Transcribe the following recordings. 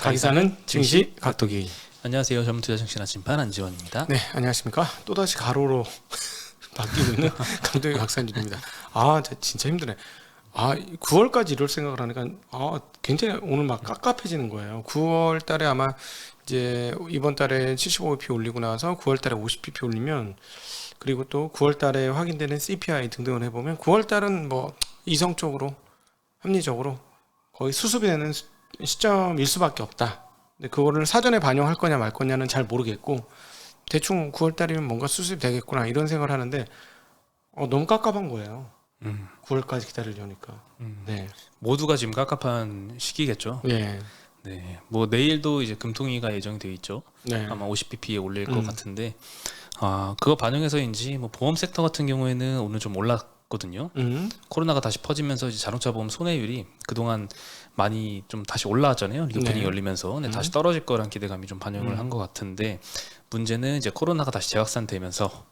가이사는 증시 각도기. 안녕하세요. 전문투자정신아 심판 안지원입니다. 네, 안녕하십니까. 또다시 가로로 바뀌고 있는 강도희 박사님입니다. 진짜 힘드네. 9월까지 이럴 생각을 하니까 굉장히 오늘 막 깝깝해지는 거예요. 9월 달에 아마 이제 이번 달에 75bp 올리고 나서 9월 달에 50bp 올리면, 그리고 또 9월 달에 확인되는 CPI 등등을 해보면 9월 달은 뭐 이성적으로 합리적으로 거의 수습이 되는 시점일 수밖에 없다. 근데 그거를 사전에 반영할 거냐 말 거냐는 잘 모르겠고, 대충 9월 달이면 뭔가 수습이 되겠구나 이런 생각을 하는데 너무 깝깝한 거예요. 9월까지 기다리려니까. 네. 모두가 지금 깝깝한 시기겠죠. 예. 네. 뭐 내일도 이제 금통위가 예정이 되어 있죠. 네. 아마 50bp에 올릴 것 같은데, 그거 반영해서인지 뭐 보험 섹터 같은 경우에는 오늘 좀 올랐거든요. 코로나가 다시 퍼지면서 이제 자동차 보험 손해율이 그동안 많이 좀 다시 올라왔잖아요. 리오프닝이 네. 열리면서. 근데 다시 떨어질 거란 기대감이 좀 반영을 한 것 같은데, 문제는 이제 코로나가 다시 재확산되면서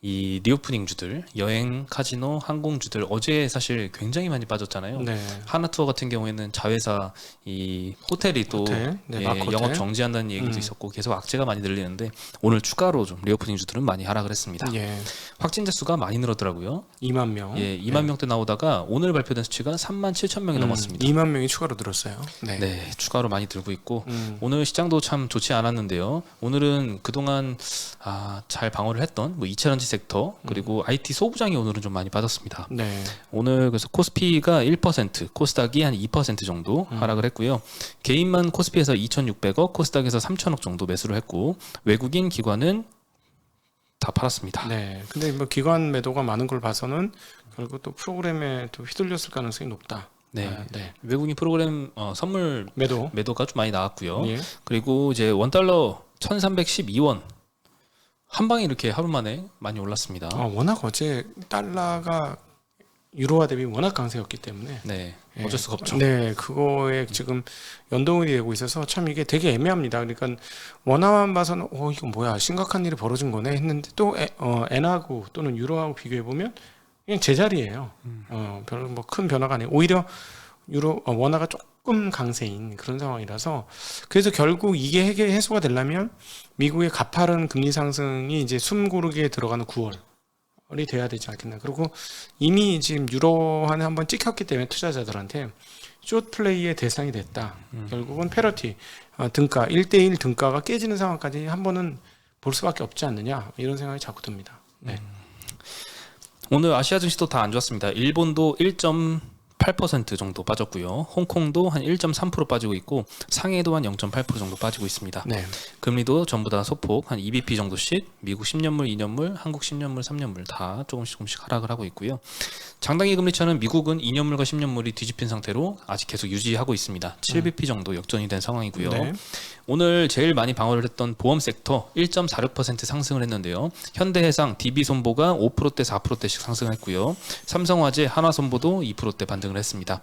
이 리오프닝주들, 여행, 카지노, 항공주들 어제 사실 굉장히 많이 빠졌잖아요. 네. 하나투어 같은 경우에는 자회사 이 호텔이 또 호텔? 네, 마크호텔. 영업 정지한다는 얘기도 있었고 계속 악재가 많이 들리는데, 오늘 추가로 좀 리오프닝주들은 많이 하락을 했습니다. 예. 확진자 수가 많이 늘었더라고요. 2만 명. 예, 2만 명대 나오다가 오늘 발표된 수치가 3만 7천 명이 넘었습니다. 2만 명이 추가로 늘었어요. 네. 네, 추가로 많이 들고 있고, 오늘 시장도 참 좋지 않았는데요. 오늘은 그동안 잘 방어를 했던 뭐 2차전지 섹터, 그리고 IT 소부장이 오늘은 좀 많이 빠졌습니다. 네. 오늘 그래서 코스피가 1%, 코스닥이 한 2% 정도 하락을 했고요. 개인만 코스피에서 2,600억, 코스닥에서 3,000억 정도 매수를 했고, 외국인 기관은 다 팔았습니다. 네. 근데 뭐 기관 매도가 많은 걸 봐서는 결국 또 프로그램에 또 휘둘렸을 가능성이 높다. 네. 네. 외국인 프로그램 선물 매도가 좀 많이 나왔고요. 예. 그리고 이제 원달러 1,312원 한 방에 이렇게 하루 만에 많이 올랐습니다. 워낙 어제 달러가 유로화 대비 워낙 강세였기 때문에 네, 예. 어쩔 수가 없죠. 네, 그거에 지금 연동이 되고 있어서 참 이게 되게 애매합니다. 그러니까 원화만 봐서는 이거 뭐야, 심각한 일이 벌어진 거네 했는데, 또 엔하고 또는 유로하고 비교해 보면 그냥 제자리예요. 별로 뭐 큰 변화가 아니에요. 오히려 원화가 조금 강세인 그런 상황이라서, 그래서 결국 이게 해소가 되려면 미국의 가파른 금리 상승이 이제 숨 고르게 들어가는 9월이 돼야 되지 않겠나. 그리고 이미 지금 유로화는 한번 찍혔기 때문에 투자자들한테 숏 플레이의 대상이 됐다. 결국은 패러티 등가 1대1 등가가 깨지는 상황까지 한 번은 볼 수밖에 없지 않느냐, 이런 생각이 자꾸 듭니다. 네. 오늘 아시아 증시도 다 안 좋았습니다. 일본도 1.8% 정도 빠졌고요. 홍콩도 한 1.3% 빠지고 있고, 상해도 한 0.8% 정도 빠지고 있습니다. 네. 금리도 전부 다 소폭 한 2bp 정도씩, 미국 10년물, 2년물, 한국 10년물, 3년물 다 조금씩 하락을 하고 있고요. 장단기 금리차는 미국은 2년물과 10년물이 뒤집힌 상태로 아직 계속 유지하고 있습니다. 7bp 정도 역전이 된 상황이고요. 네. 오늘 제일 많이 방어를 했던 보험 섹터 1.46% 상승을 했는데요. 현대해상, DB손보가 5%대 4%대씩 상승을 했고요. 삼성화재, 한화손보도 2%대 반등을 했습니다.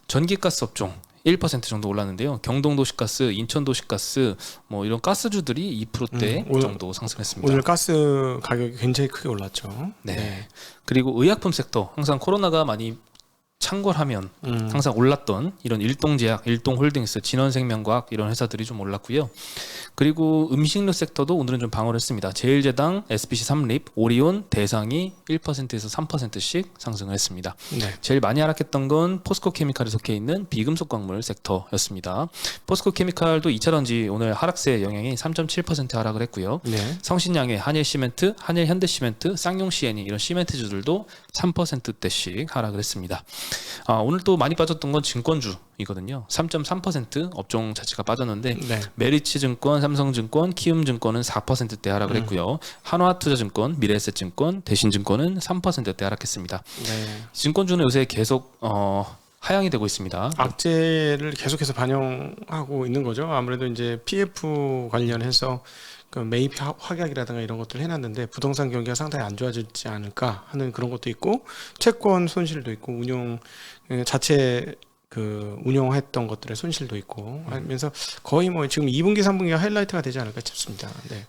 전기가스 업종 1% 정도 올랐는데요. 경동도시가스, 인천도시가스 뭐 이런 가스주들이 2%대 정도 상승했습니다. 오늘 가스 가격이 굉장히 크게 올랐죠. 네. 그리고 의약품 섹터, 항상 코로나가 많이 창궐하면 항상 올랐던 이런 일동제약, 일동홀딩스, 진원생명과학 이런 회사들이 좀 올랐고요. 그리고 음식료 섹터도 오늘은 좀 방어를 했습니다. 제일제당, SBC 삼립, 오리온, 대상이 1%에서 3%씩 상승을 했습니다. 네. 제일 많이 하락했던 건 포스코케미칼에 속해 있는 비금속 광물 섹터였습니다. 포스코케미칼도 2차전지 오늘 하락세 영향이 3.7% 하락을 했고요. 네. 성신양해, 한일시멘트, 한일현대시멘트, 쌍용CN이 이런 시멘트주들도 3%대씩 하락을 했습니다. 오늘 또 많이 빠졌던 건 증권주이거든요. 3.3% 업종 자체가 빠졌는데, 네. 메리츠증권, 삼성증권, 키움증권은 4%대 하락을 했고요. 한화투자증권, 미래에셋증권, 대신증권은 3%대 하락했습니다. 네. 증권주는 요새 계속 하향이 되고 있습니다. 악재를 계속해서 반영하고 있는 거죠. 아무래도 이제 PF 관련해서 그 매입 확약이라든가 이런 것들을 해놨는데 부동산 경기가 상당히 안 좋아지지 않을까 하는 그런 것도 있고, 채권 손실도 있고, 운용 자체 운용했던 것들의 손실도 있고 하면서 거의 뭐 지금 2분기 3분기가 하이라이트가 되지 않을까 싶습니다. 네.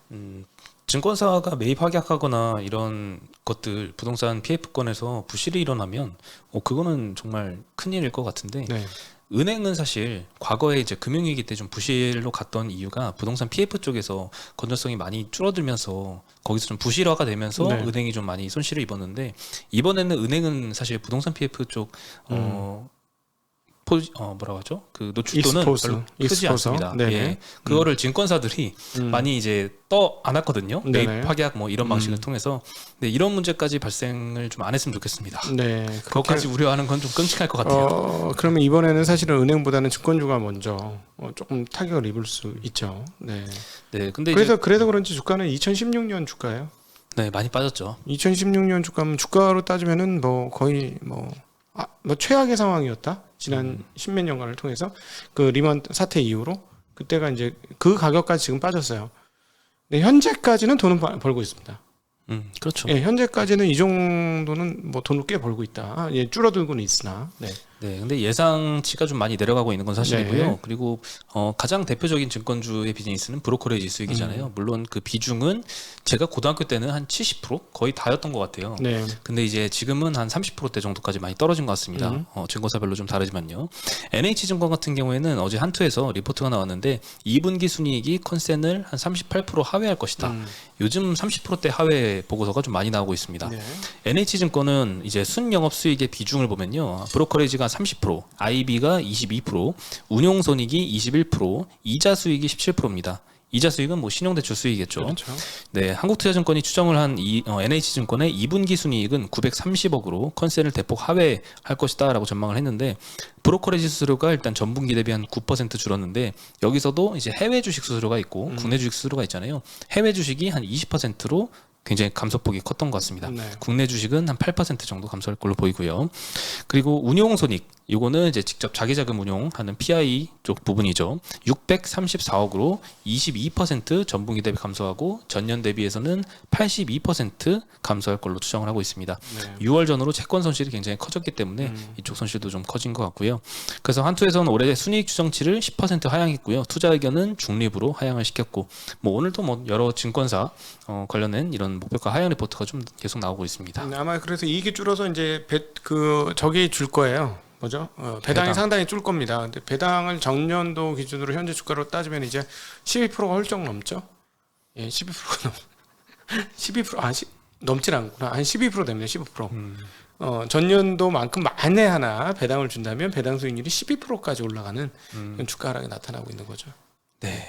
증권사가 매입 확약하거나 이런 것들, 부동산 PF권에서 부실이 일어나면 그거는 정말 큰일일 것 같은데, 네. 은행은 사실 과거에 이제 금융위기 때 좀 부실로 갔던 이유가 부동산 PF 쪽에서 건전성이 많이 줄어들면서 거기서 좀 부실화가 되면서 네. 은행이 좀 많이 손실을 입었는데 이번에는 은행은 사실 부동산 PF 쪽 뭐라고 하죠? 그 노출도는 익스포스. 별로 크지 익스포서. 않습니다. 네네. 예. 그거를 증권사들이 많이 이제 떠 안았거든요. 네네. 매입 확약 뭐 이런 방식을 통해서. 네, 이런 문제까지 발생을 좀 안 했으면 좋겠습니다. 네. 그것까지 우려하는 건 좀 끔찍할 것 같아요. 그러면 이번에는 사실은 은행보다는 증권주가 먼저 조금 타격을 입을 수 있죠. 네. 네, 근데 그래서 그런지 주가는 2016년 주가예요. 네, 많이 빠졌죠. 2016년 주가면 주가로 따지면은 뭐 거의 뭐 최악의 상황이었다. 지난 십몇 년간을 통해서 그 리먼 사태 이후로 그때가 이제 그 가격까지 지금 빠졌어요. 근데 현재까지는 돈은 벌고 있습니다. 그렇죠. 예, 현재까지는 이 정도는 뭐 돈을 꽤 벌고 있다. 예, 줄어들고는 있으나. 네. 네, 근데 예상치가 좀 많이 내려가고 있는 건 사실이고요. 네. 그리고 가장 대표적인 증권주의 비즈니스는 브로커레이지 수익이잖아요. 물론 그 비중은 제가 고등학교 때는 한 70% 거의 다였던 것 같아요. 네. 근데 이제 지금은 한 30%대 정도까지 많이 떨어진 것 같습니다. 증권사별로 좀 다르지만요. NH증권 같은 경우에는 어제 한투에서 리포트가 나왔는데 2분기 순이익이 컨센을 한 38% 하회할 것이다. 요즘 30%대 하회 보고서가 좀 많이 나오고 있습니다. 네. NH증권은 이제 순영업 수익의 비중을 보면요. 브로커레이지가 30%, IB가 22%, 운용손익이 21%, 이자 수익이 17%입니다. 이자 수익은 뭐 신용대출 수익이겠죠. 그렇죠. 네, 한국투자증권이 추정을 한 NH증권의 2분기 순이익은 930억으로 컨센을 대폭 하회할 것이다라고 전망을 했는데 브로커레이지 수수료가 일단 전분기 대비 한 9% 줄었는데 여기서도 이제 해외 주식 수수료가 있고 국내 주식 수수료가 있잖아요. 해외 주식이 한 20%로 굉장히 감소폭이 컸던 것 같습니다. 네. 국내 주식은 한 8% 정도 감소할 걸로 보이고요. 그리고 운용손익, 이거는 이제 직접 자기 자금 운용하는 PI 쪽 부분이죠. 634억으로 22% 전분기 대비 감소하고 전년 대비해서는 82% 감소할 걸로 추정을 하고 있습니다. 네. 6월 전후로 채권 손실이 굉장히 커졌기 때문에 이쪽 손실도 좀 커진 것 같고요. 그래서 한투에서는 올해 순이익 추정치를 10% 하향했고요. 투자 의견은 중립으로 하향을 시켰고, 뭐 오늘도 뭐 여러 증권사 관련된 이런 목표가 하향 리포트가 좀 계속 나오고 있습니다. 아마 그래서 이익이 줄어서 이제 저기 줄 거예요. 뭐죠? 배당이 배당. 상당히 줄 겁니다. 근데 배당을 전년도 기준으로 현재 주가로 따지면 이제 12%가 훌쩍 넘죠. 예, 12%가 12% 넘진 않구나. 한 12% 됩니다. 15%. 전년도만큼 만에 하나 배당을 준다면 배당 수익률이 12%까지 올라가는 그런 주가 하락이 나타나고 있는 거죠. 네.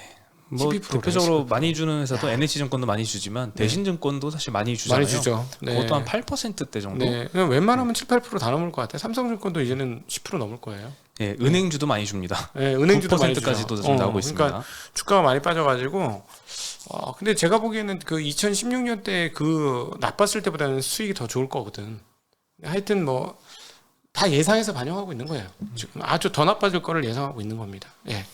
뭐 12% 로 대표적으로 많이 주는 회사도 NH증권도 많이 주지만 대신증권도 사실 많이 주잖아요. 많이 주죠. 네. 그것도 한 8%대 정도. 네. 그냥 웬만하면 7, 8%다 넘을 것 같아요. 삼성증권도 이제는 10% 넘을 거예요. 예, 은행주도 많이 줍니다. 네, 은행주도 많이 주죠. 9%까지도 좀 나오고 있습니다. 그러니까 주가가 많이 빠져가지고 근데 제가 보기에는 그 2016년 때 그 나빴을 때보다는 수익이 더 좋을 거거든. 하여튼 뭐 다 예상해서 반영하고 있는 거예요. 지금 아주 더 나빠질 거를 예상하고 있는 겁니다. 예.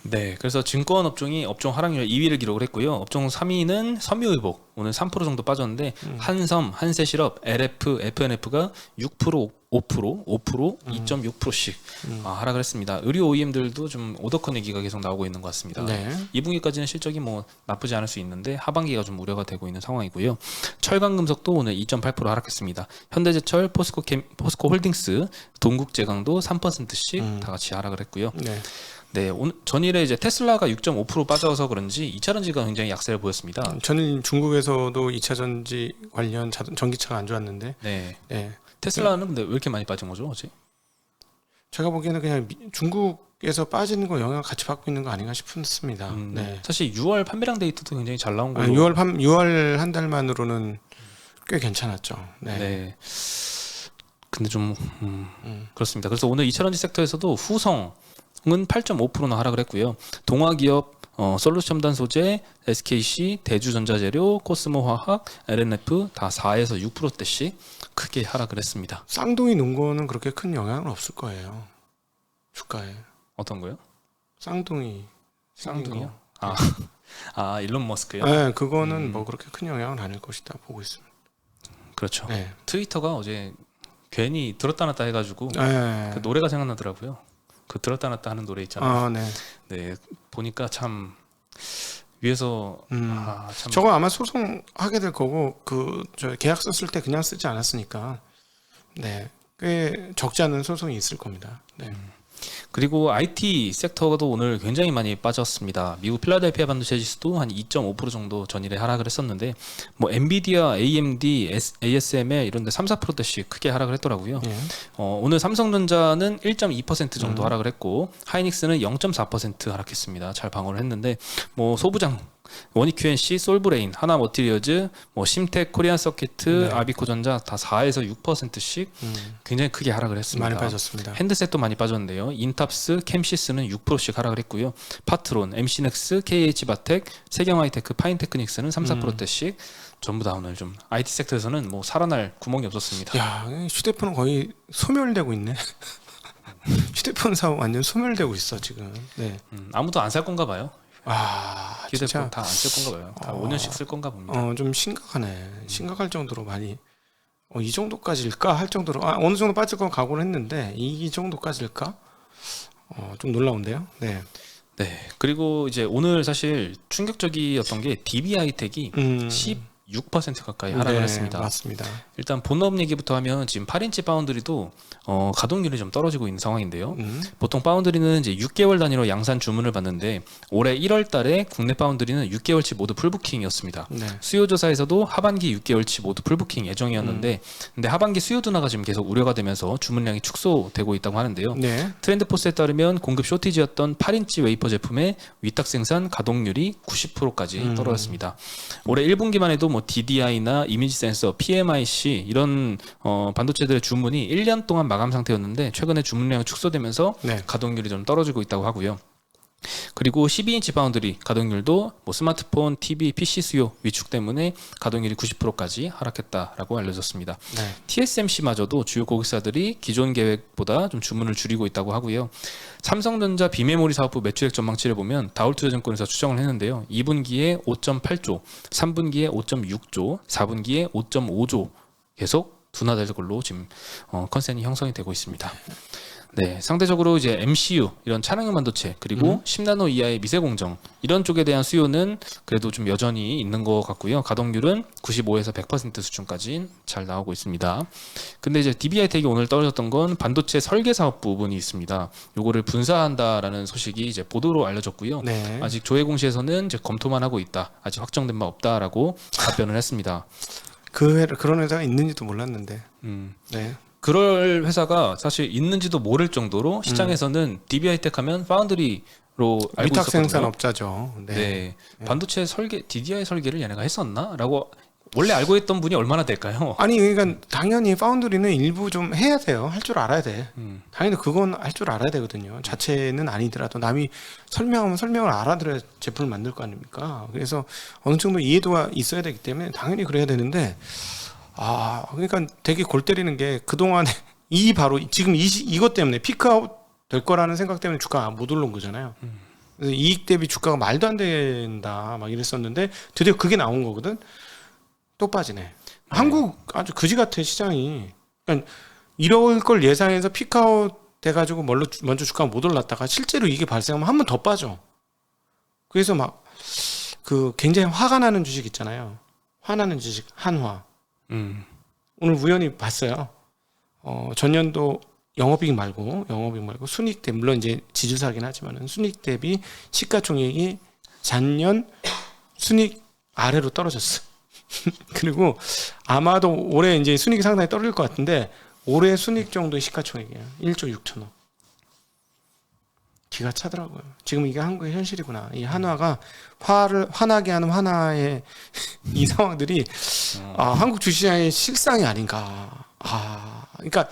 네, 그래서 증권 업종이 업종 하락률 2위를 기록을 했고요. 업종 3위는 섬유의복, 오늘 3% 정도 빠졌는데 한섬, 한세실업, LF, FNF가 6%, 5%, 5%, 2.6%씩 하락을 했습니다. 의류 OEM들도 좀 오더컷 얘기가 계속 나오고 있는 것 같습니다. 네. 2분기까지는 실적이 뭐 나쁘지 않을 수 있는데 하반기가 좀 우려가 되고 있는 상황이고요. 철강금속도 오늘 2.8% 하락했습니다. 현대제철, 포스코홀딩스, 동국제강도 3%씩 다 같이 하락을 했고요. 네. 네, 오늘 전일에 이제 테슬라가 6.5% 빠져서 그런지 2차 전지가 굉장히 약세를 보였습니다. 저는 중국에서도 2차 전지 관련 전기차가 안 좋았는데, 네. 네. 테슬라는 근데 왜 이렇게 많이 빠진 거죠, 어제? 제가 보기에는 그냥 중국에서 빠지는 거 영향을 같이 받고 있는 거 아닌가 싶습니다. 네. 사실 6월 판매량 데이터도 굉장히 잘 나온 걸로. 6월 한 달만으로는 꽤 괜찮았죠. 네. 네. 근데 좀 그렇습니다. 그래서 오늘 2차 전지 섹터에서도 후성은 8.5%나 하락을 했고요. 동화기업, 솔루션단 소재, SKC, 대주전자재료, 코스모화학, LNF 다 4에서 6%대씩 크게 하락을 했습니다. 쌍둥이 논거는 그렇게 큰 영향은 없을 거예요. 주가에. 어떤 거요? 쌍둥이요? 일론 머스크요? 네, 그거는 뭐 그렇게 큰 영향은 아닐 것이다 보고 있습니다. 그렇죠. 네. 트위터가 어제 괜히 들었다 놨다 해가지고 네. 그 노래가 생각나더라고요. 그 들었다 놨다 하는 노래 있잖아요. 네. 네, 보니까 참 위에서 참 저거 아마 소송하게 될 거고 저 계약서 쓸 때 그냥 쓰지 않았으니까 네, 꽤 적지 않은 소송이 있을 겁니다. 네. 그리고 IT 섹터도 오늘 굉장히 많이 빠졌습니다. 미국 필라델피아 반도체 지수도 한 2.5% 정도 전일에 하락을 했었는데 뭐 엔비디아, AMD, ASML 이런 데 3, 4%대씩 크게 하락을 했더라고요. 예. 오늘 삼성전자는 1.2% 정도 하락을 했고 하이닉스는 0.4% 하락했습니다. 잘 방어를 했는데 뭐 소부장 원익 QNC, 솔브레인, 하나머티리얼즈, 뭐 심텍, 코리안 서키트, 네. 아비코전자 다 4에서 6%씩 굉장히 크게 하락을 했습니다. 많이 빠졌습니다. 핸드셋도 많이 빠졌는데요. 인탑스, 캠시스는 6%씩 하락을 했고요. 파트론, MC넥스, KH바텍, 세경하이테크, 파인테크닉스는 3, 4%대씩 전부 다 오늘 좀 IT 섹터에서는 뭐 살아날 구멍이 없었습니다. 야, 휴대폰은 거의 소멸되고 있네. 휴대폰 사업 완전 소멸되고 있어 지금. 네. 아무도 안 살 건가 봐요. 아, 휴대폰 진짜 다 안 쓸 건가 봐요. 다 5년씩 쓸 건가 봅니다. 좀 심각하네. 심각할 정도로 많이 이 정도까지일까 할 정도로 어느 정도 빠질 건 각오를 했는데 이 정도까지일까? 좀 놀라운데요. 네. 네. 그리고 이제 오늘 사실 충격적이었던 게 DB하이텍이 16% 가까이 하락을 네, 했습니다. 맞습니다. 일단 본업 얘기부터 하면 지금 8인치 파운드리도 가동률이 좀 떨어지고 있는 상황인데요. 보통 파운드리는 이제 6개월 단위로 양산 주문을 받는데 올해 1월 달에 국내 파운드리는 6개월치 모두 풀부킹이었습니다. 네. 수요 조사에서도 하반기 6개월치 모두 풀부킹 예정이었는데 근데 하반기 수요 둔화가 지금 계속 우려가 되면서 주문량이 축소되고 있다고 하는데요. 네. 트렌드포스에 따르면 공급 쇼티지였던 8인치 웨이퍼 제품의 위탁 생산 가동률이 90%까지 떨어졌습니다. 올해 1분기만 해도 뭐 DDI나 이미지 센서, PMIC 이런 반도체들의 주문이 1년 동안 마감 상태였는데 최근에 주문량이 축소되면서 네. 가동률이 좀 떨어지고 있다고 하고요. 그리고 12인치 파운드리 가동률도 뭐 스마트폰, TV, PC 수요 위축 때문에 가동률이 90%까지 하락했다라고 알려졌습니다. 네. TSMC마저도 주요 고객사들이 기존 계획보다 좀 주문을 줄이고 있다고 하고요. 삼성전자 비메모리 사업부 매출액 전망치를 보면 다울투자증권에서 추정을 했는데요. 2분기에 5.8조, 3분기에 5.6조, 4분기에 5.5조 계속 둔화될 걸로 지금 컨센이 형성이 되고 있습니다. 네, 상대적으로 이제 MCU 이런 차량용 반도체 그리고 10나노 이하의 미세 공정 이런 쪽에 대한 수요는 그래도 좀 여전히 있는 것 같고요. 가동률은 95에서 100% 수준까지 잘 나오고 있습니다. 근데 이제 DB하이텍이 오늘 떨어졌던 건 반도체 설계 사업 부분이 있습니다. 요거를 분사한다라는 소식이 이제 보도로 알려졌고요. 네. 아직 조회 공시에서는 이제 검토만 하고 있다. 아직 확정된 바 없다라고 답변을 했습니다. 그런 회사가 있는지도 몰랐는데. 네. 그럴 회사가 사실 있는지도 모를 정도로 시장에서는 DB하이텍 하면 파운드리로 알고 위탁 있었거든요. 생산업자죠. 네. 네. 반도체 설계, DDI 설계를 얘네가 했었나? 라고 원래 알고 있던 분이 얼마나 될까요? 아니 그러니까 당연히 파운드리는 일부 좀 해야 돼요. 할 줄 알아야 돼. 당연히 그건 할 줄 알아야 되거든요. 자체는 아니더라도 남이 설명하면 설명을 알아들어야 제품을 만들 거 아닙니까? 그래서 어느 정도 이해도가 있어야 되기 때문에 당연히 그래야 되는데 그러니까 되게 골 때리는 게 그동안에 바로 지금 이것 때문에 피크아웃 될 거라는 생각 때문에 주가가 못 올라온 거잖아요. 그래서 이익 대비 주가가 말도 안 된다 막 이랬었는데 드디어 그게 나온 거거든. 또 빠지네. 한국 아주 그지 같아 시장이. 그러니까 이럴 걸 예상해서 피크아웃 돼가지고 먼저 주가가 못 올랐다가 실제로 이게 발생하면 한 번 더 빠져. 그래서 막 그 굉장히 화가 나는 주식 있잖아요. 화나는 주식 한화. 오늘 우연히 봤어요. 전년도 영업이익 말고 순이익 대비 물론 이제 지주사긴 하지만은 순이익 대비 시가총액이 작년 순이익 아래로 떨어졌어. 그리고 아마도 올해 이제 순이익이 상당히 떨어질 것 같은데 올해 순이익 정도의 시가총액이에요. 1조 6천억. 기가 차더라고요. 지금 이게 한국의 현실이구나. 이 한화가 화나게 하는 한화의 이 상황들이 한국 주시장의 실상이 아닌가. 그러니까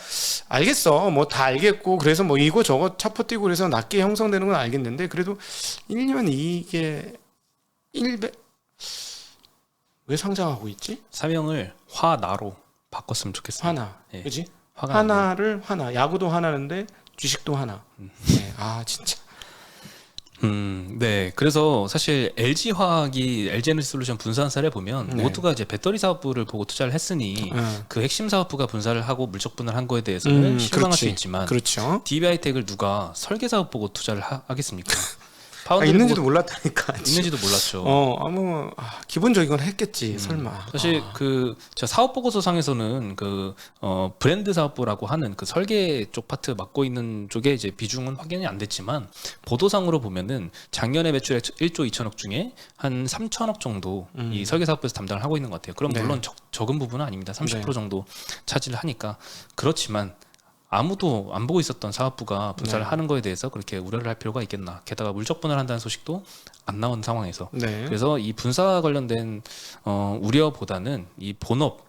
알겠어. 뭐 다 알겠고 그래서 뭐 이거 저거 차포 뛰고 그래서 낮게 형성되는 건 알겠는데 그래도 1년 이게 1배 왜 상장하고 있지? 사명을 화나로 바꿨으면 좋겠습니다. 하나. 예. 그지? 화가 하나를 하나. 야구도 하나인데 주식도 하나. 네. 진짜. 네. 그래서 사실 LG화학이 LG에너지솔루션 분산 사례 보면 네. 모두가 이제 배터리 사업부를 보고 투자를 했으니 그 핵심 사업부가 분사를 하고 물적분을 한 거에 대해서는 실망할 수 있지만 그렇죠. DB하이텍을 누가 설계 사업 보고 투자를 하겠습니까? 파운드리 있는지도 몰랐다니까. 있는지도 몰랐죠. 기본적인 건 했겠지. 설마. 사실 그 저 사업 보고서상에서는 그 브랜드 사업부라고 하는 그 설계 쪽 파트 맡고 있는 쪽에 이제 비중은 확인이 안 됐지만 보도상으로 보면은 작년에 매출액 1조 2천억 중에 한 3천억 정도 이 설계 사업부에서 담당을 하고 있는 것 같아요. 그럼 네. 물론 적은 부분은 아닙니다. 30% 네. 정도 차지를 하니까. 그렇지만 아무도 안 보고 있었던 사업부가 분사를 네. 하는 거에 대해서 그렇게 우려를 할 필요가 있겠나. 게다가 물적 분할을 한다는 소식도 안 나온 상황에서. 네. 그래서 이 분사 관련된 우려보다는 이 본업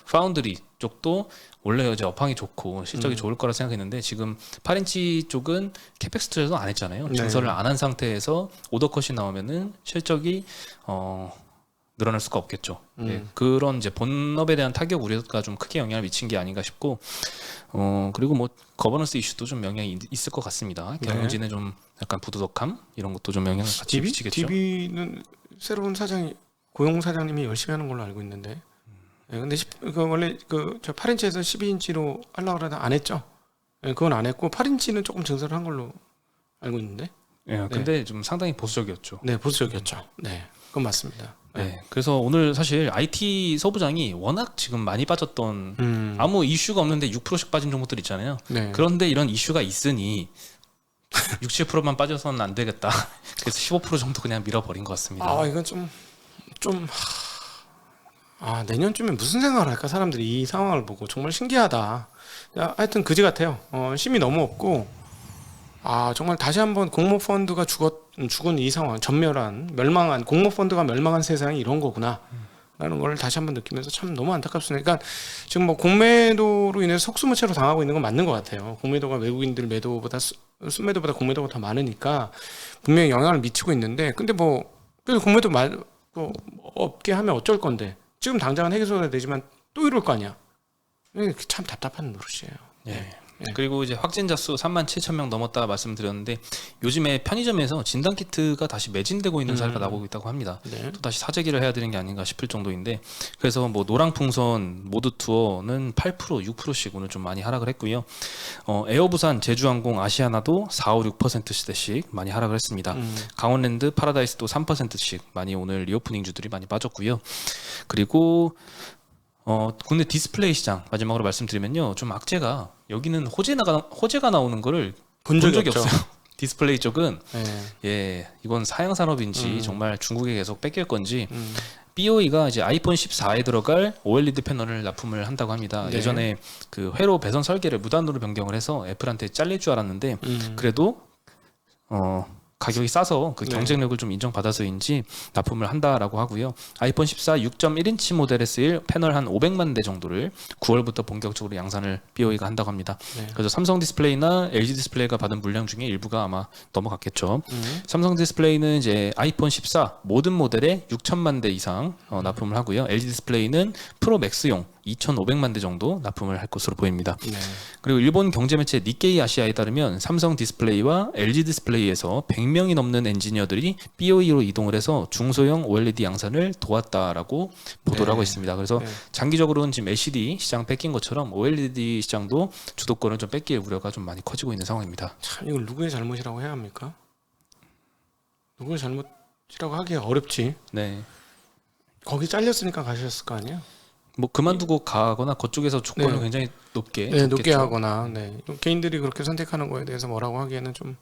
파운드리 쪽도 원래 이제 업황이 좋고 실적이 좋을 거라 생각했는데 지금 8인치 쪽은 캐펙스 투자도 안 했잖아요. 네. 증설을 안 한 상태에서 오더컷이 나오면은 실적이 늘어날 수가 없겠죠. 예, 그런 이제 본업에 대한 타격 우려가 좀 크게 영향을 미친 게 아닌가 싶고, 그리고 뭐 거버넌스 이슈도 좀 영향이 있을 것 같습니다. 경영진의 좀 약간 부도덕함 이런 것도 좀 영향을 같이 미치겠죠. DB는 새로운 사장이 고용 사장님이 열심히 하는 걸로 알고 있는데, 예, 근데 원래 저 8인치에서 12인치로 하려고 그러다 안 했죠. 예, 그건 안 했고 8인치는 조금 증설을 한 걸로 알고 있는데, 예, 근데 좀 상당히 보수적이었죠. 네, 보수적이었죠. 네, 그건 맞습니다. 네, 그래서 오늘 사실 IT 서부장이 워낙 지금 많이 빠졌던 아무 이슈가 없는데 6%씩 빠진 종목들 있잖아요. 네. 그런데 이런 이슈가 있으니 6, 7%만 빠져서는 안 되겠다. 그래서 15% 정도 그냥 밀어버린 것 같습니다. 이건 내년쯤에 무슨 생각을 할까 사람들이 이 상황을 보고 정말 신기하다. 하여튼 그지 같아요. 힘이 너무 없고 정말 다시 한번 공모펀드가 죽은 이 상황, 멸망한 공모펀드가 멸망한 세상이 이런 거구나 라는 걸 다시 한번 느끼면서 참 너무 안타깝습니다. 그러니까 지금 뭐 공매도로 인해서 속수무책으로 당하고 있는 건 맞는 것 같아요. 공매도가 외국인들 매도보다 순매도보다 공매도가 더 많으니까 분명히 영향을 미치고 있는데, 근데 그래서 공매도 없게 하면 어쩔 건데 지금 당장은 해결해야 되지만 또 이럴 거 아니야. 참 답답한 노릇이에요. 네. 그리고 이제 확진자 수 37,000명 넘었다 말씀드렸는데 요즘에 편의점에서 진단키트가 다시 매진되고 있는 사례가 나오고 있다고 합니다. 네. 또 다시 사재기를 해야 되는 게 아닌가 싶을 정도인데, 그래서 뭐 노랑풍선 모드 투어는 8%, 6%씩 오늘 좀 많이 하락을 했고요. 에어부산, 제주항공, 아시아나도 4, 5, 6%씩 많이 하락을 했습니다. 강원랜드, 파라다이스도 3%씩 많이 오늘 리오프닝 주들이 많이 빠졌고요. 그리고 국내 디스플레이 시장 마지막으로 말씀드리면요, 좀 악재가 여기는 호재가 나오는 거를 본 적이 없어요. 디스플레이 쪽은 이건 사양 산업인지 정말 중국에 계속 뺏길 건지 BOE가 이제 아이폰 14에 들어갈 OLED 패널을 납품을 한다고 합니다. 네. 예전에 그 회로 배선 설계를 무단으로 변경을 해서 애플한테 잘릴 줄 알았는데 그래도 가격이 싸서 그 경쟁력을 좀 인정받아서인지 납품을 한다라고 하고요. 아이폰 14 6.1인치 모델에 쓰일 패널 한 500만 대 정도를 9월부터 본격적으로 양산을 BOE가 한다고 합니다. 네. 그래서 삼성 디스플레이나 LG 디스플레이가 받은 물량 중에 일부가 아마 넘어갔겠죠. 삼성 디스플레이는 이제 아이폰 14 모든 모델에 6천만 대 이상 납품을 하고요. LG 디스플레이는 프로 맥스용 2,500만 대 정도 납품을 할 것으로 보입니다. 네. 그리고 일본 경제매체 니케이 아시아에 따르면 삼성 디스플레이와 LG 디스플레이에서 100명이 넘는 엔지니어들이 BOE로 이동을 해서 중소형 OLED 양산을 도왔다라고 보도를 하고 있습니다. 그래서 장기적으로는 지금 LCD 시장 뺏긴 것처럼 OLED 시장도 주도권을 좀 뺏길 우려가 좀 많이 커지고 있는 상황입니다. 참 이걸 누구의 잘못이라고 해야 합니까? 누구의 잘못이라고 하기 어렵지. 네. 거기 잘렸으니까 가셨을 거 아니야? 뭐 그만두고 가거나 그쪽에서 조건을 네. 굉장히 높게 높게 줬겠죠. 하거나 개인들이 그렇게 선택하는 거에 대해서 뭐라고 하기에는 좀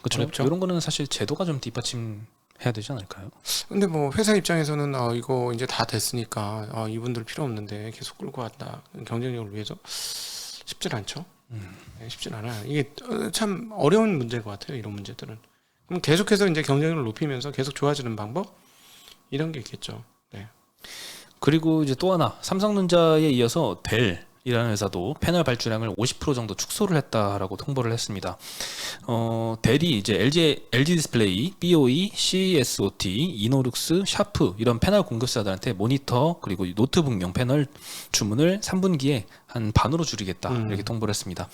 그렇죠. 어렵죠. 이런 거는 사실 제도가 좀 뒷받침해야 되지 않을까요? 근데 뭐 회사 입장에서는 이거 이제 다 됐으니까 이분들 필요 없는데 계속 끌고 왔다 경쟁력을 위해서 쉽진 않죠. 네, 쉽진 않아요. 이게 참 어려운 문제인 것 같아요. 이런 문제들은. 그럼 계속해서 이제 경쟁력을 높이면서 계속 좋아지는 방법 이런 게 있겠죠. 네. 그리고 이제 또 하나 삼성전자에 이어서 델이라는 회사도 패널 발주량을 50% 정도 축소를 했다라고 통보를 했습니다. 델이 이제 LG 디스플레이, BOE, CSOT, 이노룩스, 샤프 이런 패널 공급사들한테 모니터 그리고 노트북용 패널 주문을 3분기에 한 반으로 줄이겠다 이렇게 통보를 했습니다.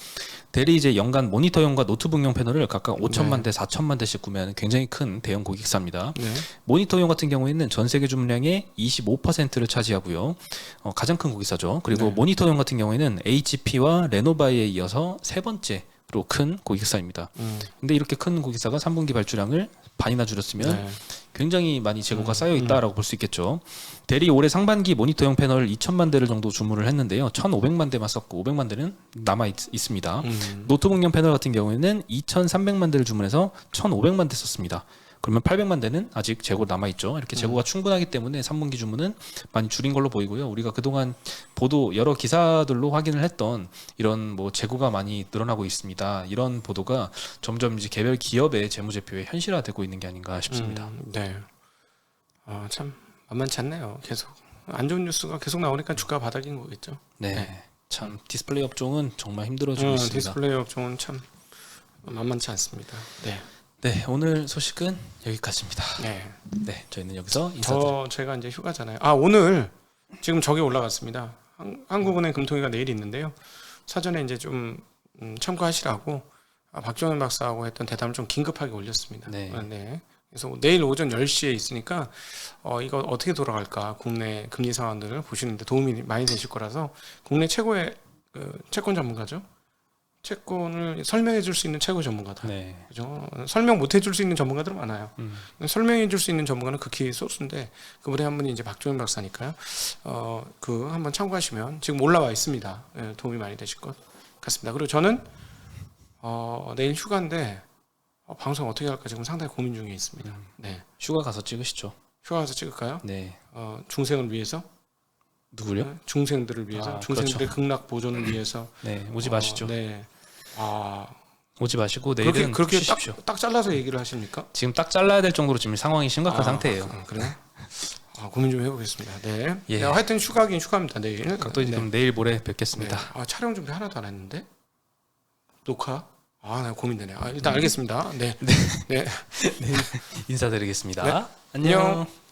델이 이제 연간 모니터용과 노트북용 패널을 각각 5천만 대, 4천만 대씩 구매하는 굉장히 큰 대형 고객사입니다. 네. 모니터용 같은 경우에는 전 세계 주문량의 25%를 차지하고요. 가장 큰 고객사죠. 그리고 모니터용 같은 경우에는 HP와 레노바에 이어서 세 번째로 큰 고객사입니다. 근데 이렇게 큰 고객사가 3분기 발주량을 반이나 줄였으면 네. 굉장히 많이 재고가 쌓여 있다라고 볼 수 있겠죠. 대리 올해 상반기 모니터용 패널 2천만 대를 정도 주문을 했는데요. 1,500만 대만 썼고 500만 대는 남아 있습니다. 노트북용 패널 같은 경우에는 2,300만 대를 주문해서 1,500만 대 썼습니다. 그러면 800만 대는 아직 재고 남아 있죠. 이렇게 재고가 충분하기 때문에 3분기 주문은 많이 줄인 걸로 보이고요. 우리가 그동안 보도 여러 기사들로 확인을 했던 이런 뭐 재고가 많이 늘어나고 있습니다. 이런 보도가 점점 이제 개별 기업의 재무제표에 현실화되고 있는 게 아닌가 싶습니다. 네. 참 만만치 않네요. 계속 안 좋은 뉴스가 계속 나오니까 주가 바닥인 거겠죠. 네. 참 디스플레이 업종은 정말 힘들어지고 있습니다. 디스플레이 업종은 참 만만치 않습니다. 네. 네, 오늘 소식은 여기까지입니다. 네. 네, 저희는 여기서 인사드립니다. 제가 이제 휴가잖아요. 오늘 지금 저게 올라갔습니다. 한국은행 금통위가 내일 있는데요. 사전에 이제 좀 참고하시라고 박종현 박사하고 했던 대담을 좀 긴급하게 올렸습니다. 네. 네. 그래서 내일 오전 10시에 있으니까 이거 어떻게 돌아갈까 국내 금리 상황들을 보시는데 도움이 많이 되실 거라서 국내 최고의 채권 전문가죠. 채권을 설명해 줄 수 있는 최고 전문가다. 네. 그죠? 설명 못 해줄 수 있는 전문가들은 많아요. 설명해 줄 수 있는 전문가는 극히 소수인데 그분이 한 분이 이제 박종현 박사니까요. 한번 참고하시면 지금 올라와 있습니다. 예, 도움이 많이 되실 것 같습니다. 그리고 저는 내일 휴가인데 방송 어떻게 할까 지금 상당히 고민 중에 있습니다. 네. 휴가 가서 찍으시죠. 휴가 가서 찍을까요? 네. 중생을 위해서? 누구요? 중생들을 위해서, 중생들의 그렇죠. 극락 보존을 위해서. 네, 오지 마시죠. 네. 오지 마시고 내일은 그렇게 쉬십시오. 딱 잘라서 얘기를 하십니까? 지금 딱 잘라야 될 정도로 지금 상황이 심각한 상태예요. 그래요? 고민 좀 해보겠습니다. 네. 예. 네, 하여튼 휴가긴 휴가입니다. 내일. 또 네. 그럼 내일 모레 네. 뵙겠습니다. 촬영 준비 하나도 안 했는데 녹화? 나 고민되네. 일단 알겠습니다. 네. 인사드리겠습니다. 네. 안녕. 안녕.